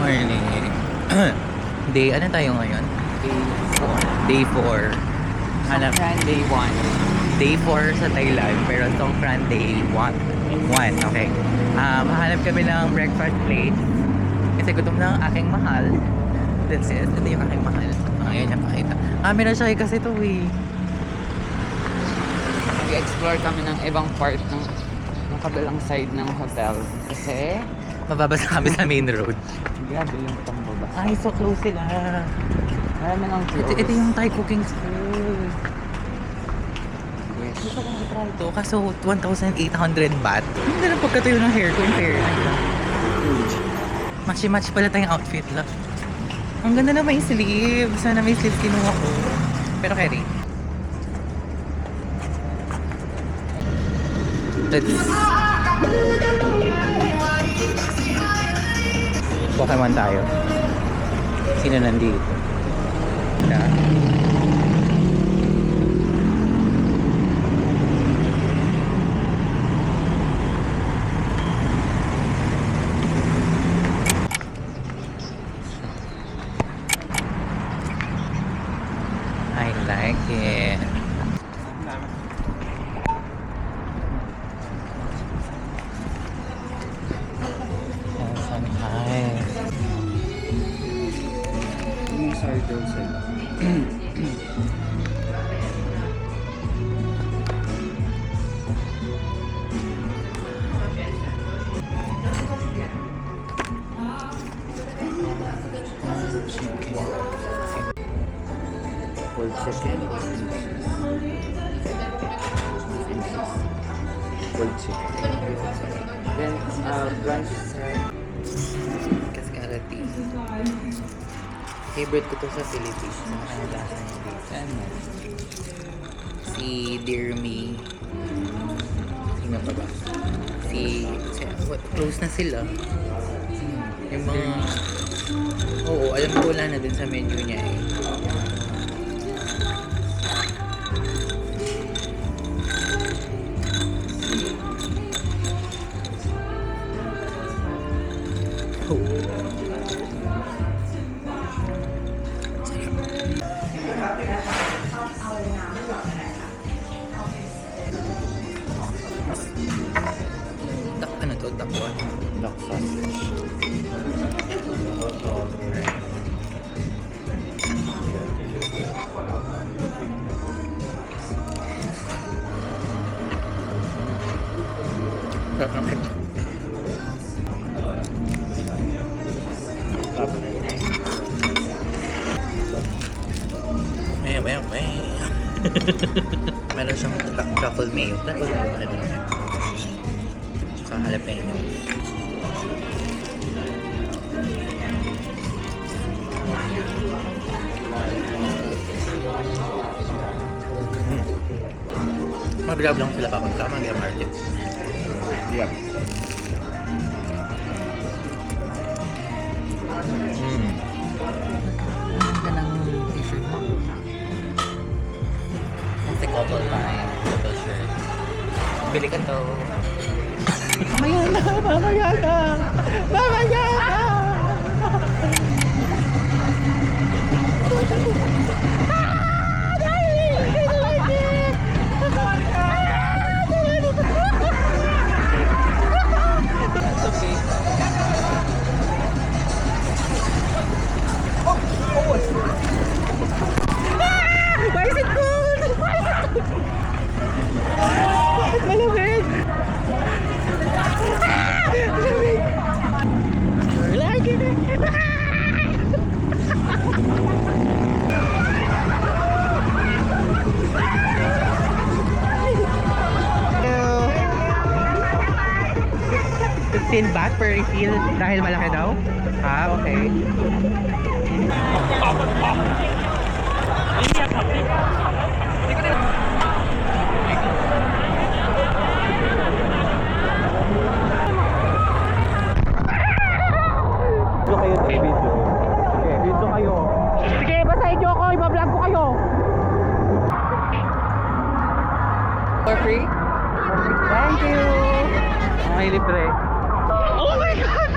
morning. Ano tayo ngayon? Day 4. Day 4. Hanap, Songkran Day 1. Day 4 sa Thailand, pero Songkran Day 1. Okay. Hahanap kami ng breakfast place. Kasi gutom na ang aking mahal. That's it. Ito yung aking mahal. Ayan niya pakita. Meron siya kasi ito eh. Nag-explore kami ng ibang part ng kabilang side ng hotel. Kasi Mababasa kami sa main road. grabe yung pambaba. Ay, so close sila. Marami ng close. Ito yung Thai cooking school. Yes. Gusto kong i-try ito. Kaso 1,800 baht. Hindi na pagkatayo ng hair ko. In fairness. Matchy-match pala tayong outfit lang. Ang ganda na may sleeve. Sana may sleeve kinuha ko. Pero carry. Pokemon tayo. Sino nandito? I like it. Shanghai. Yung sardo sila. Full chicken. Full chicken. Then, brunch set. Cascarati. Favorite ko to sa Philippines. Sa Canada. Ano? Si Dear Me. Sino pa ba? Close na sila. Yung mga... Oo, alam ko wala na din sa menu niya eh. Ano to? Takwan? Laksa. May. Meron siyang truffle mayo. Truffle mayo na din. Saka jalapeno. Mag-grab lang sila papunta. Mag-grab market. Yeah. Ang ganda ng t-shirt mo. Kasi couple tayo. Couple shirt. Bili ka to. Mamaya na! Mamaya na! Mamaya na! That's okay. Why is it cold? Malamig! Malamig! Lagi na! $15 per refill dahil malaki daw? Okay. Video kayo. Sige, basahin nyo ako. Iba-vlog ko kayo. For free? Thank you. Okay, libre. Oh my God!